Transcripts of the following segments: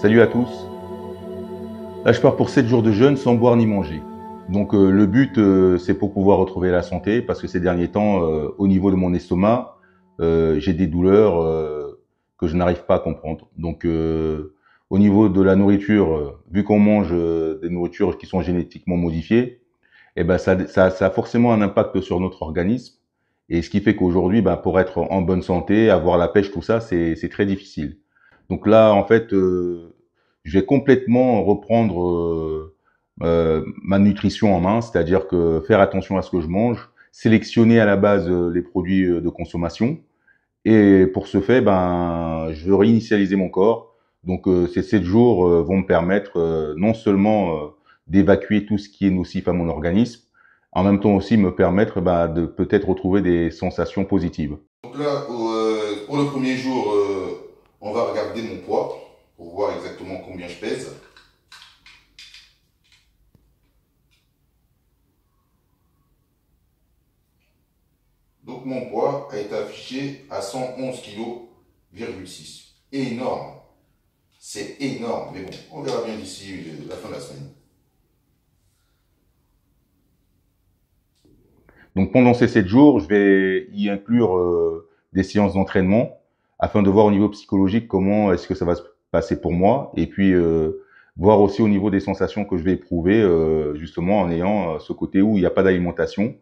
Salut à tous. Là, je pars pour 7 jours de jeûne sans boire ni manger. Donc le but, c'est pour pouvoir retrouver la santé, parce que ces derniers temps, au niveau de mon estomac, j'ai des douleurs que je n'arrive pas à comprendre. Donc au niveau de la nourriture, vu qu'on mange des nourritures qui sont génétiquement modifiées, eh ben ça a forcément un impact sur notre organisme. Et ce qui fait qu'aujourd'hui, ben, pour être en bonne santé, avoir la pêche, tout ça, c'est très difficile. Donc là, en fait, je vais complètement reprendre ma nutrition en main, c'est-à-dire que faire attention à ce que je mange, sélectionner à la base les produits de consommation. Et pour ce fait, ben, je veux réinitialiser mon corps. Donc ces 7 jours vont me permettre non seulement d'évacuer tout ce qui est nocif à mon organisme, en même temps aussi me permettre de peut-être retrouver des sensations positives. Donc là, pour le premier jour, on va regarder mon poids pour voir exactement combien je pèse. Donc mon poids a été affiché à 111,6 kg. Énorme. C'est énorme, mais bon, on verra bien d'ici la fin de la semaine. Donc pendant ces 7 jours, je vais y inclure des séances d'entraînement afin de voir au niveau psychologique comment est-ce que ça va se passer pour moi, et puis voir aussi au niveau des sensations que je vais éprouver justement en ayant ce côté où il n'y a pas d'alimentation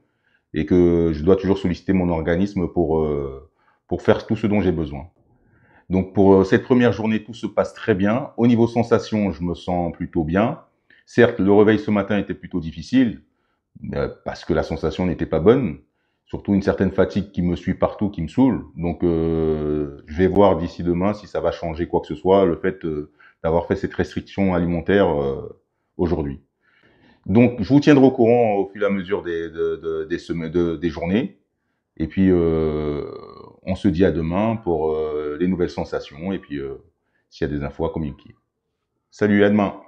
et que je dois toujours solliciter mon organisme pour faire tout ce dont j'ai besoin. Donc pour cette première journée, tout se passe très bien. Au niveau sensations, je me sens plutôt bien. Certes, le réveil ce matin était plutôt difficile, parce que la sensation n'était pas bonne, surtout une certaine fatigue qui me suit partout, qui me saoule. Donc je vais voir d'ici demain si ça va changer quoi que ce soit, le fait d'avoir fait cette restriction alimentaire aujourd'hui. Donc je vous tiendrai au courant au fur et à mesure des journées. Et puis on se dit à demain pour les nouvelles sensations, et puis s'il y a des infos à communiquer. Salut, à demain.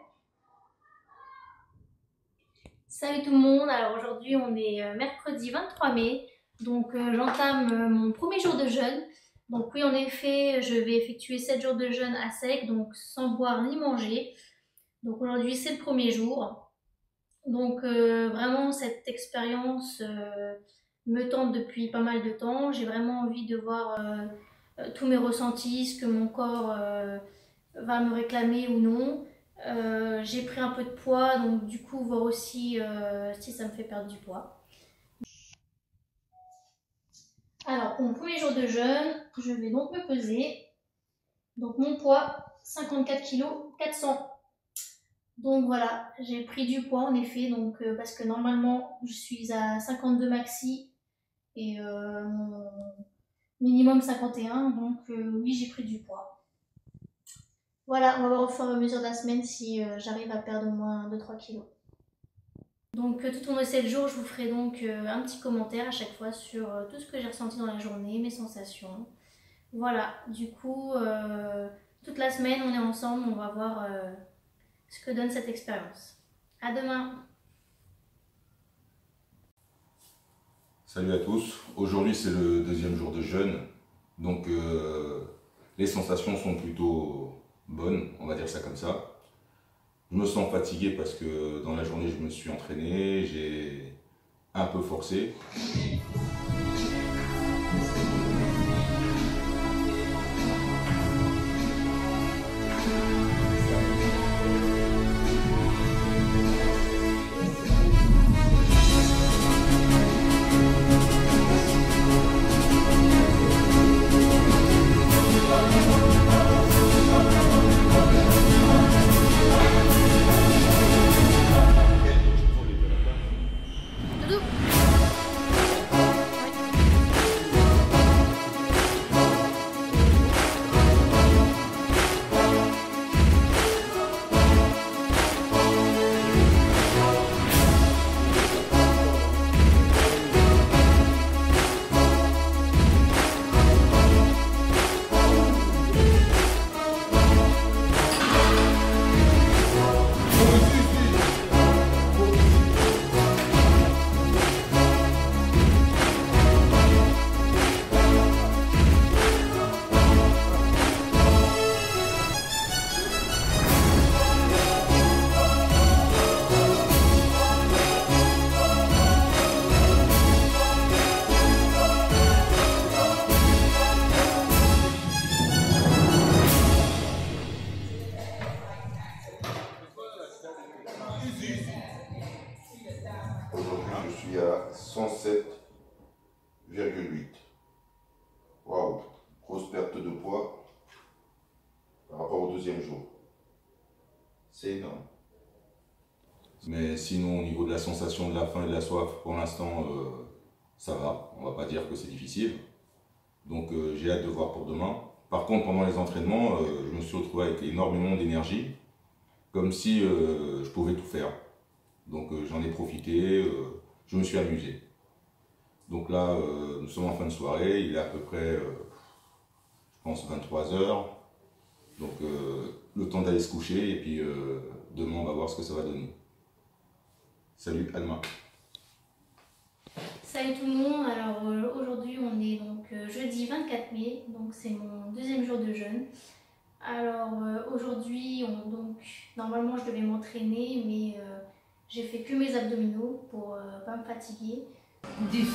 Salut tout le monde, alors aujourd'hui on est mercredi 23 mai, donc j'entame mon premier jour de jeûne. Donc oui, en effet, je vais effectuer 7 jours de jeûne à sec, donc sans boire ni manger. Donc aujourd'hui c'est le premier jour. Donc vraiment cette expérience me tente depuis pas mal de temps. J'ai vraiment envie de voir tous mes ressentis, ce que mon corps va me réclamer ou non. J'ai pris un peu de poids, donc du coup voir aussi si ça me fait perdre du poids. Alors pour mon premier jour de jeûne, je vais donc me peser. Donc mon poids 54 kg 400. Donc voilà, j'ai pris du poids en effet, donc parce que normalement je suis à 52 maxi et mon minimum 51, donc oui, j'ai pris du poids. Voilà, on va voir au fur et à mesure de la semaine si j'arrive à perdre au moins 2-3 kilos. Donc tout au long de 7 jours, je vous ferai donc un petit commentaire à chaque fois sur tout ce que j'ai ressenti dans la journée, mes sensations. Voilà, du coup, toute la semaine on est ensemble, on va voir ce que donne cette expérience. À demain! Salut à tous, aujourd'hui c'est le deuxième jour de jeûne, donc les sensations sont plutôt bonnes, on va dire ça comme ça. Je me sens fatigué parce que dans la journée je me suis entraîné, j'ai un peu forcé. de poids par rapport au deuxième jour. C'est énorme. Mais sinon, au niveau de la sensation de la faim et de la soif, pour l'instant, ça va. On va pas dire que c'est difficile. Donc j'ai hâte de voir pour demain. Par contre, pendant les entraînements, je me suis retrouvé avec énormément d'énergie, comme si je pouvais tout faire. Donc j'en ai profité, je me suis amusé. Donc là, nous sommes en fin de soirée, il est à peu près, je pense, 23 h. Donc le temps d'aller se coucher et puis demain on va voir ce que ça va donner. Salut Alma. Salut tout le monde, alors aujourd'hui on est donc jeudi 24 mai, donc c'est mon deuxième jour de jeûne. Alors aujourd'hui, normalement je devais m'entraîner, mais j'ai fait que mes abdominaux pour pas me fatiguer. 10.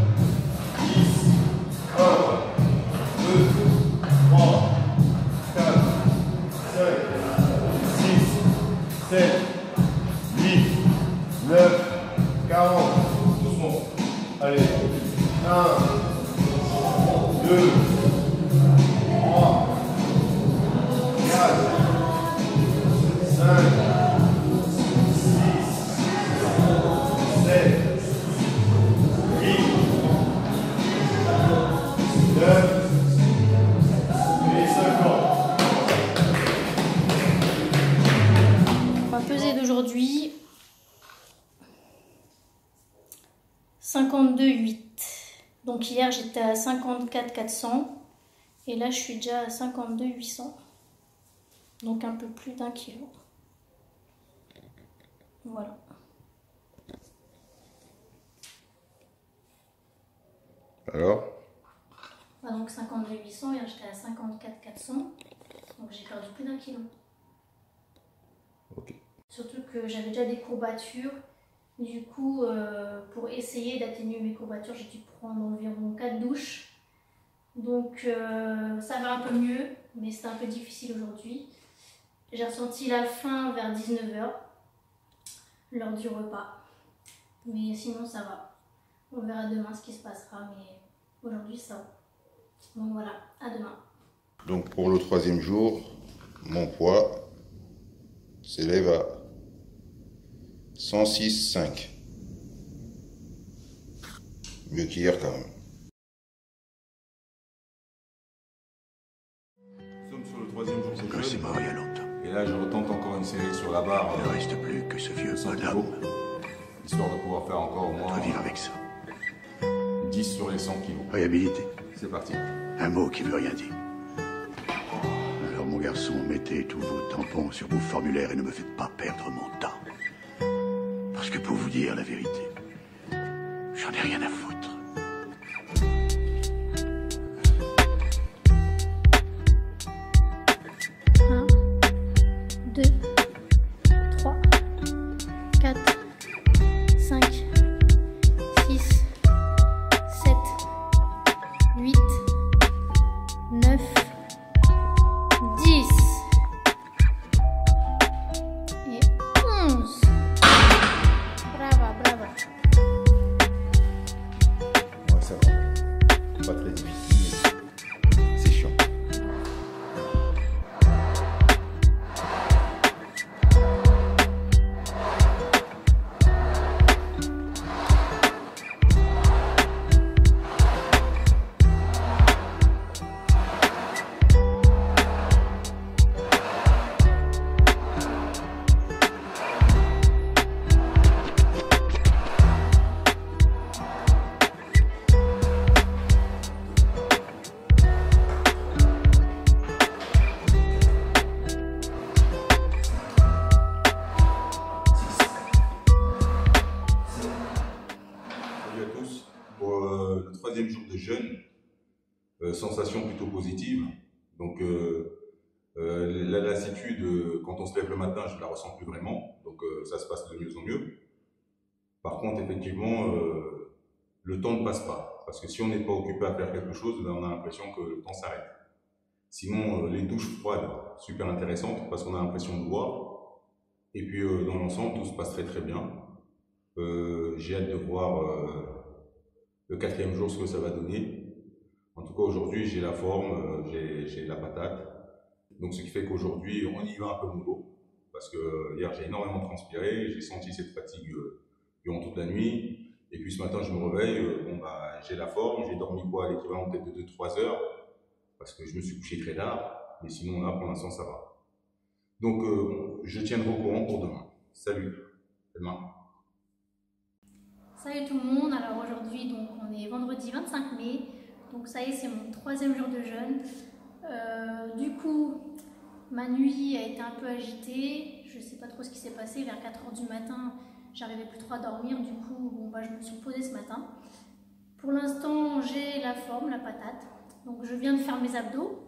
1, 2, 3, 4, 5, 6, 7, 8, 9, 10. Allez, 1, 2, 3, 4, 5, 6, 7, 8, 9 et 50. On va peser d'aujourd'hui 52,8. Donc hier j'étais à 54,400 et là je suis déjà à 52,800. Donc un peu plus d'1 kilo. Voilà. Alors? Donc 52,800, hier j'étais à 54,400. Donc j'ai perdu plus d'1 kilo. Ok. Surtout que j'avais déjà des courbatures. Du coup, pour essayer d'atténuer mes courbatures, j'ai dû prendre environ 4 douches. Donc ça va un peu mieux, mais c'était un peu difficile aujourd'hui. J'ai ressenti la faim vers 19 h, l'heure du repas. Mais sinon ça va. On verra demain ce qui se passera, mais aujourd'hui ça va. Donc voilà, à demain. Donc pour le 3e jour, mon poids s'élève à 106,5. Mieux qu'hier quand même. Nous sommes sur le 3e jour de C'est jeûne. mort il y a longtemps. Et là, je retente encore une série sur la barre. Il ne reste plus que ce vieux 100 bonhomme. kilos, histoire de pouvoir faire encore au On moins doit vivre avec ça. 10 sur les 100 kilos. Réhabilité. C'est parti. Un mot qui veut rien dire. Alors mon garçon, mettez tous vos tampons sur vos formulaires et ne me faites pas perdre mon temps. Parce que pour vous dire la vérité, j'en ai rien à foutre. 1, 2, 3, 4, 5, 6, 7, 8, 9, 10 et 11. Brava, brava. Ouais, ça va. Pas très difficile, mais c'est chiant. Salut à tous. Pour le 3e jour de jeûne, sensation plutôt positive. Donc la lassitude, quand on se lève le matin, je ne la ressens plus vraiment. Donc ça se passe de mieux en mieux. Par contre, effectivement, le temps ne passe pas. Parce que si on n'est pas occupé à faire quelque chose, ben, on a l'impression que le temps s'arrête. Sinon, les douches froides, super intéressantes parce qu'on a l'impression de boire. Et puis dans l'ensemble, tout se passe très très bien. J'ai hâte de voir le 4e jour ce que ça va donner. En tout cas, aujourd'hui, j'ai la forme, j'ai la patate. Donc, ce qui fait qu'aujourd'hui, on y va un peu mollo. Parce que hier, j'ai énormément transpiré, j'ai senti cette fatigue durant toute la nuit. Et puis ce matin, je me réveille, bon, bah, j'ai la forme, j'ai dormi quoi, à l'équivalent peut-être de 2-3 heures. Parce que je me suis couché très tard. Mais sinon, là, pour l'instant, ça va. Donc, je tiendrai au courant pour demain. Salut, à demain. Salut tout le monde, alors aujourd'hui donc on est vendredi 25 mai, donc ça y est c'est mon 3e jour de jeûne. Du coup ma nuit a été un peu agitée, je sais pas trop ce qui s'est passé, vers 4 h du matin j'arrivais plus trop à dormir, du coup bon, bah, je me suis reposée ce matin. Pour l'instant j'ai la forme, la patate, donc je viens de faire mes abdos.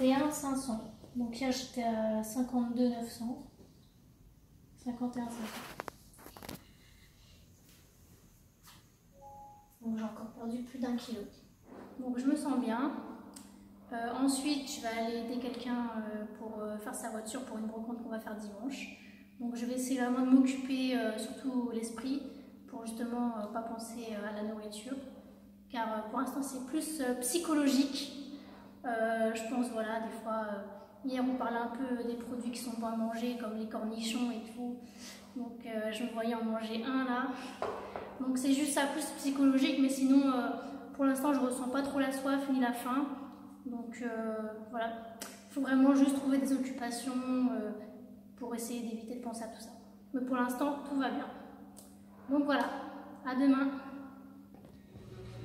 « 500. Donc hier j'étais à 52 900. 51 500. Donc j'ai encore perdu plus d'1 kilo. Donc je me sens bien. Ensuite je vais aller aider quelqu'un pour faire sa voiture pour une brocante qu'on va faire dimanche. Donc je vais essayer vraiment de m'occuper surtout l'esprit pour justement pas penser à la nourriture. Car pour l'instant c'est plus psychologique. Je pense, voilà, des fois, hier on parlait un peu des produits qui sont bons à manger, comme les cornichons et tout. Donc je me voyais en manger un là. Donc c'est juste ça, plus psychologique, mais sinon, pour l'instant, je ressens pas trop la soif ni la faim. Donc voilà, il faut vraiment juste trouver des occupations pour essayer d'éviter de penser à tout ça. Mais pour l'instant, tout va bien. Donc voilà, à demain.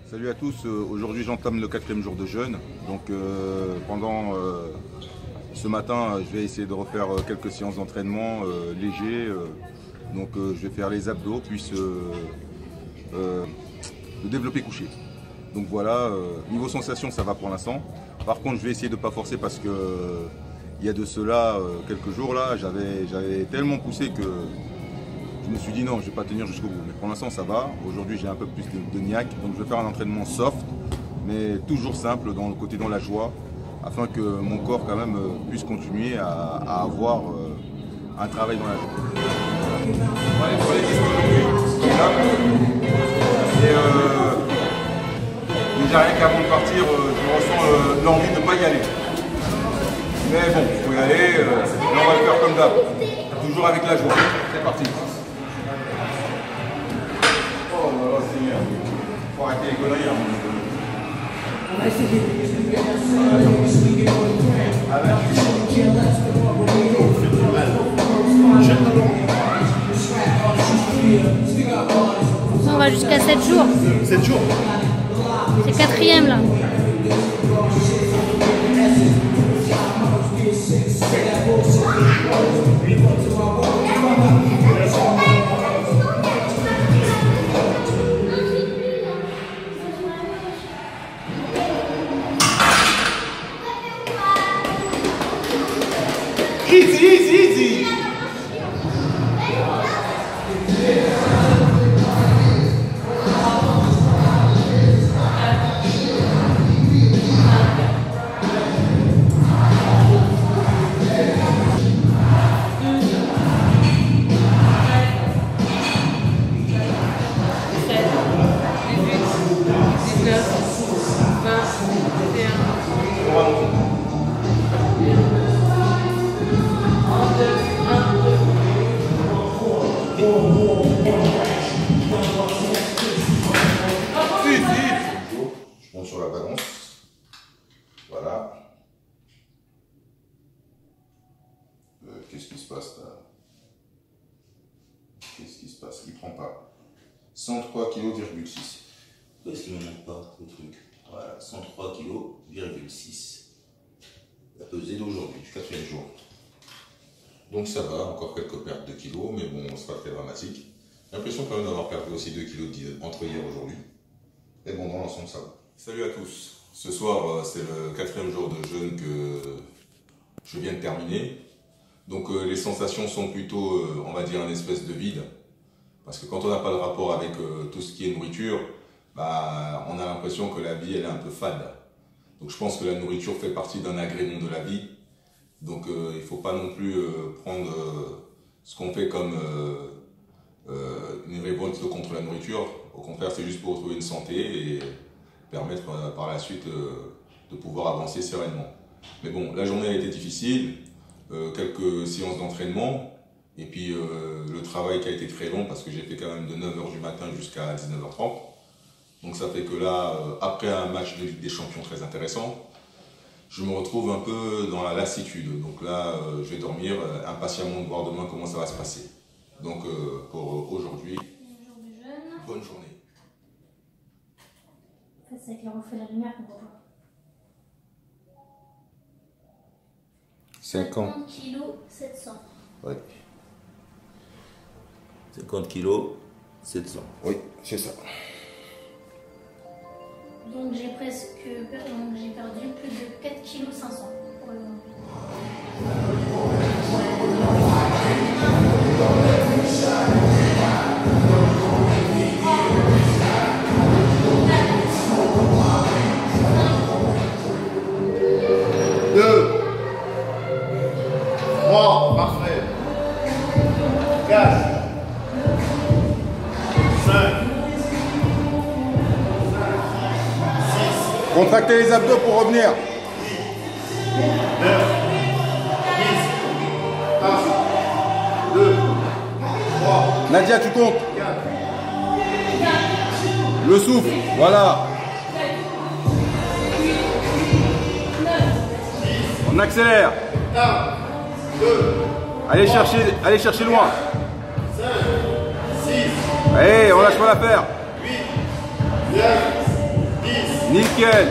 Salut à tous, aujourd'hui j'entame le 4e jour de jeûne. Donc pendant ce matin, je vais essayer de refaire quelques séances d'entraînement légers Donc je vais faire les abdos, puis le développé couché. Donc voilà, niveau sensation, ça va pour l'instant. Par contre, je vais essayer de ne pas forcer parce que il y a de cela quelques jours là, j'avais tellement poussé que je me suis dit non, je ne vais pas tenir jusqu'au bout. Mais pour l'instant, ça va. Aujourd'hui, j'ai un peu plus de niaque. Donc je vais faire un entraînement soft, mais toujours simple dans le côté dans la joie, afin que mon corps quand même puisse continuer à avoir un travail dans la joie. On va aller sur les pistes aujourd'hui, comme là. Déjà rien qu'avant de partir, je ressens l'envie de ne pas y aller. Mais bon, il faut y aller, là on va le faire comme d'hab. Toujours avec la joie. C'est parti. Oh là là, Seigneur. Faut arrêter les conneries. On va jusqu'à 7 jours. 7 jours. C'est le 4e là. Easy, easy, easy. Je monte sur la balance. Voilà. Qu'est-ce qui se passe là? Qu'est-ce qui se passe? Il prend pas. 103 kg,6 kg. Est-ce qu'il ne manque pas le truc? Voilà, 103 kg,6 kg. La pesée d'aujourd'hui, du 4e jour. Donc ça va, encore quelques pertes de kilos, mais bon, c'est pas très dramatique. J'ai l'impression quand même d'avoir perdu aussi 2 kilos entre hier et aujourd'hui. Mais bon, dans l'ensemble, ça va. Salut à tous. Ce soir, c'est le 4e jour de jeûne que je viens de terminer. Donc les sensations sont plutôt, on va dire, une espèce de vide. Parce que quand on n'a pas de rapport avec tout ce qui est nourriture, bah, on a l'impression que la vie, elle est un peu fade. Donc je pense que la nourriture fait partie d'un agrément de la vie. Donc il ne faut pas non plus prendre ce qu'on fait comme une révolte contre la nourriture. Au contraire, c'est juste pour retrouver une santé et permettre par la suite de pouvoir avancer sereinement. Mais bon, la journée a été difficile, quelques séances d'entraînement et puis le travail qui a été très long parce que j'ai fait quand même de 9h du matin jusqu'à 19h30. Donc ça fait que là, après un match de Ligue des Champions très intéressant, je me retrouve un peu dans la lassitude. Donc là, je vais dormir impatiemment de voir demain comment ça va se passer. Donc pour aujourd'hui, bonne journée. C'est avec le reflet de la lumière qu'on va voir. 50 kg 700. Oui. 50 kg, 700. Oui, c'est ça. Donc j'ai perdu plus de 4 kg 500 pour le moment. Parfait. 4, 5, Contractez les abdos pour revenir. 9, 10, 1, 2, 3, Nadia, tu comptes. 4, Le souffle, voilà. On accélère. 1, 2, Allez chercher loin. 5, 6, Allez, on lâche pas l'affaire. 8, 9, 10. Nickel.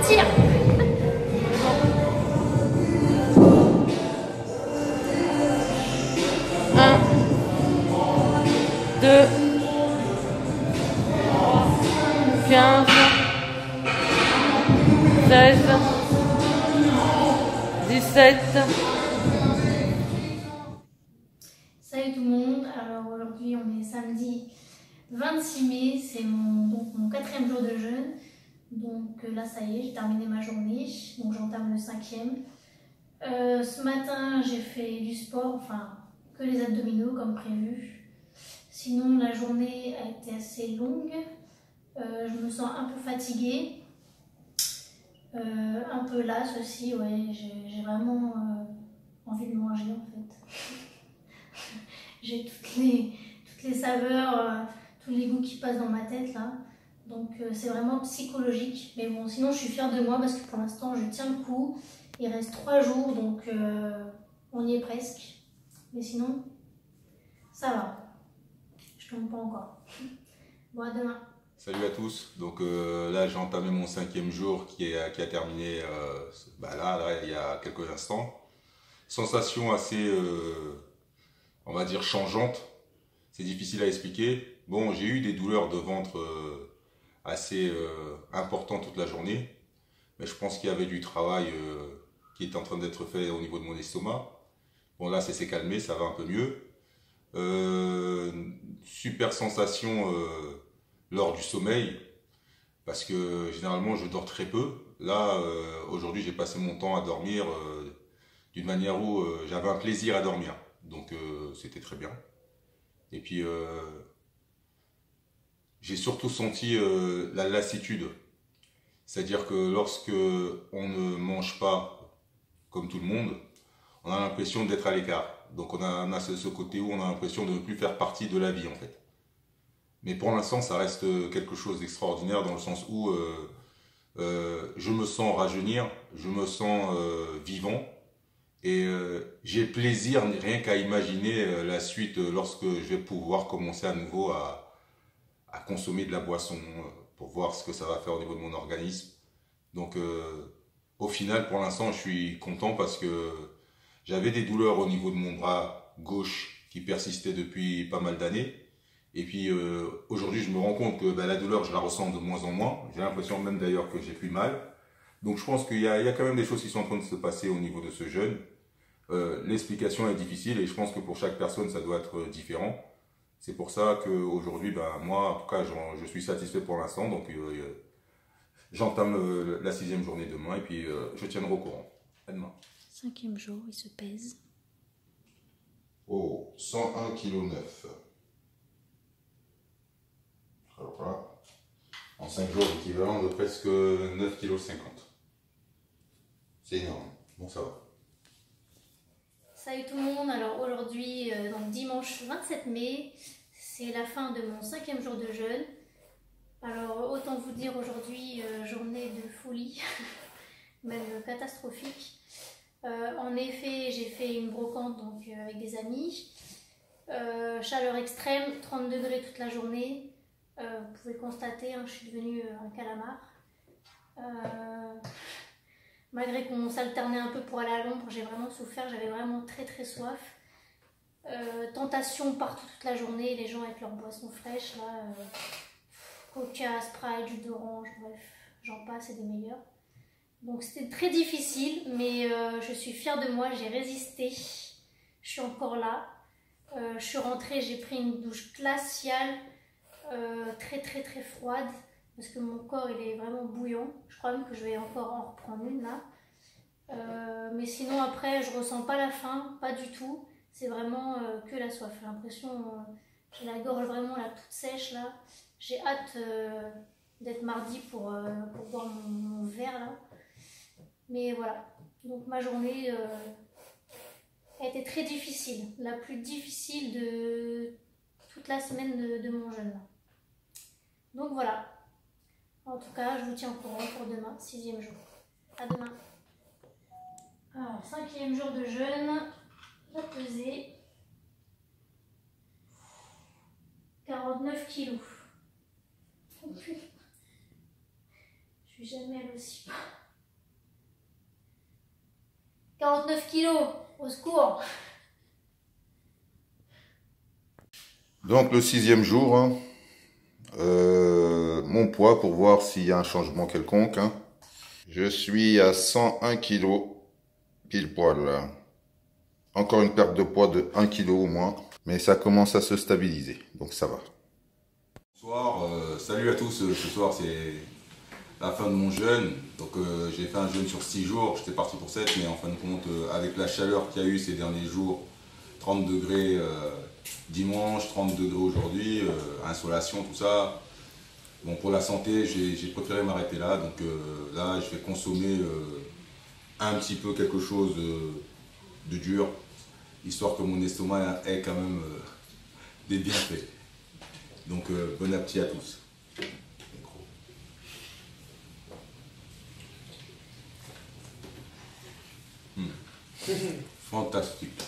Tire. 17. Salut tout le monde, alors aujourd'hui on est samedi 26 mai, c'est mon 4e jour de jeûne. Donc là ça y est, j'ai terminé ma journée, donc j'entame le 5e. Ce matin j'ai fait du sport, enfin que les abdominaux comme prévu. Sinon la journée a été assez longue, je me sens un peu fatiguée, un peu lasse aussi, ouais, j'ai vraiment envie de manger en fait. J'ai toutes les saveurs, tous les goûts qui passent dans ma tête là. Donc c'est vraiment psychologique. Mais bon, sinon je suis fière de moi parce que pour l'instant je tiens le coup. Il reste 3 jours donc on y est presque. Mais sinon, ça va. Je tombe pas encore. Bon, à demain. Salut à tous, donc là j'ai entamé mon 5e jour qui a terminé là, il y a quelques instants. Sensation assez, on va dire, changeante, c'est difficile à expliquer. Bon, j'ai eu des douleurs de ventre assez importantes toute la journée, mais je pense qu'il y avait du travail qui est en train d'être fait au niveau de mon estomac. Bon là ça s'est calmé, ça va un peu mieux. Super sensation lors du sommeil, parce que généralement je dors très peu. Là, aujourd'hui j'ai passé mon temps à dormir d'une manière où j'avais un plaisir à dormir. Donc c'était très bien. Et puis j'ai surtout senti la lassitude. C'est-à-dire que lorsque on ne mange pas comme tout le monde, on a l'impression d'être à l'écart. Donc on a ce côté où on a l'impression de ne plus faire partie de la vie en fait. Mais pour l'instant, ça reste quelque chose d'extraordinaire dans le sens où je me sens rajeunir, je me sens vivant et j'ai plaisir rien qu'à imaginer la suite lorsque je vais pouvoir commencer à nouveau à consommer de la boisson pour voir ce que ça va faire au niveau de mon organisme. Donc au final, pour l'instant, je suis content parce que j'avais des douleurs au niveau de mon bras gauche qui persistaient depuis pas mal d'années. Et puis aujourd'hui, je me rends compte que la douleur, je la ressens de moins en moins. J'ai l'impression même d'ailleurs que j'ai plus mal. Donc je pense qu'il y a quand même des choses qui sont en train de se passer au niveau de ce jeûne. L'explication est difficile et je pense que pour chaque personne, ça doit être différent. C'est pour ça qu'aujourd'hui, moi, en tout cas, je suis satisfait pour l'instant. Donc j'entame la 6e journée demain et puis je tiendrai au courant. À demain. 5e jour, il se pèse. Oh, 101,9 kg. Alors là, en 5 jours, l'équivalent de presque 9,50 kg. C'est énorme. Bon, ça va. Salut tout le monde, alors aujourd'hui, donc dimanche 27 mai, c'est la fin de mon 5e jour de jeûne. Alors autant vous dire aujourd'hui, journée de folie, même catastrophique. En effet, j'ai fait une brocante donc, avec des amis. Chaleur extrême, 30 degrés toute la journée. Vous pouvez constater, je suis devenue un calamar. Malgré qu'on s'alternait un peu pour aller à l'ombre, j'ai vraiment souffert, j'avais vraiment très soif. Tentation partout toute la journée, les gens avec leurs boissons fraîches, là, Coca, Sprite, jus d'orange, bref, j'en passe et des meilleurs. Donc c'était très difficile, mais je suis fière de moi, j'ai résisté, je suis encore là. Je suis rentrée, j'ai pris une douche glaciale, très froide, parce que mon corps il est vraiment bouillant. Je crois même que je vais encore en reprendre une là. Mais sinon après je ressens pas la faim, pas du tout. C'est vraiment que la soif. J'ai l'impression, j'ai la gorge vraiment là toute sèche là. J'ai hâte d'être mardi pour boire mon verre là. Mais voilà, donc ma journée a été très difficile. La plus difficile de toute la semaine de mon jeûne là. Donc voilà. En tout cas, je vous tiens au courant pour demain, 6e jour. À demain. Alors, 5e jour de jeûne, la pesée. 49 kilos. Oh putain. Je suis jamais allée aussi bas. 49 kilos, au secours. Donc le 6e jour, mon poids pour voir s'il y a un changement quelconque. Je suis à 101 kg Pile poil là. Encore une perte de poids de 1 kg au moins. Mais ça commence à se stabiliser. Donc ça va. Bonsoir, salut à tous. Ce soir c'est la fin de mon jeûne. Donc j'ai fait un jeûne sur 6 jours. J'étais parti pour 7, mais en fin de compte, avec la chaleur qu'il y a eu ces derniers jours, 30 degrés dimanche, 30 degrés aujourd'hui, insolation, tout ça. Bon, pour la santé, j'ai préféré m'arrêter là. Donc là, je vais consommer un petit peu quelque chose de dur, histoire que mon estomac ait quand même des bienfaits. Donc bon appétit à tous. Fantastique.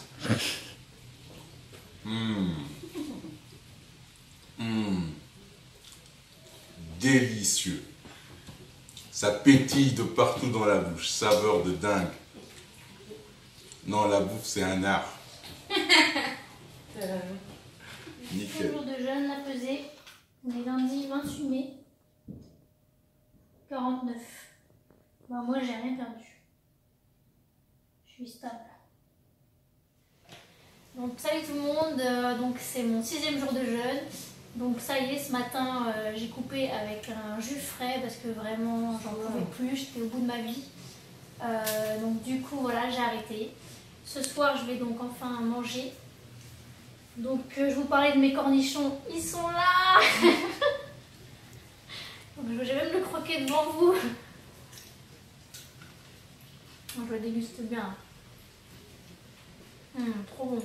Délicieux. Ça pétille de partout dans la bouche. Saveur de dingue. Non, la bouffe, c'est un art. Nickel. Jour de jeûne, la pesée. On est lundi 28 mai. 49. Bah, moi, j'ai rien perdu. Je suis stable. Donc, salut tout le monde. Donc, c'est mon 6e jour de jeûne. Donc, ça y est, ce matin, j'ai coupé avec un jus frais parce que vraiment, j'en pouvais plus. J'étais au bout de ma vie. Donc, du coup, voilà, j'ai arrêté. Ce soir, je vais donc enfin manger. Donc, je vous parlais de mes cornichons. Ils sont là. Donc, je vais même le croquer devant vous. Je le déguste bien. Trop bon.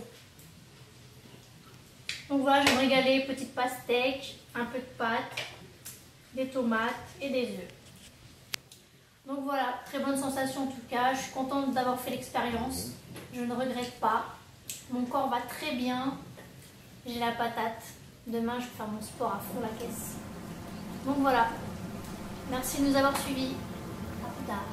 Donc voilà, je vais me régaler. Petite pastèque, un peu de pâte, des tomates et des œufs. Donc voilà, très bonne sensation en tout cas. Je suis contente d'avoir fait l'expérience. Je ne regrette pas. Mon corps va très bien. J'ai la patate. Demain, je vais faire mon sport à fond la caisse. Donc voilà. Merci de nous avoir suivis. À plus tard.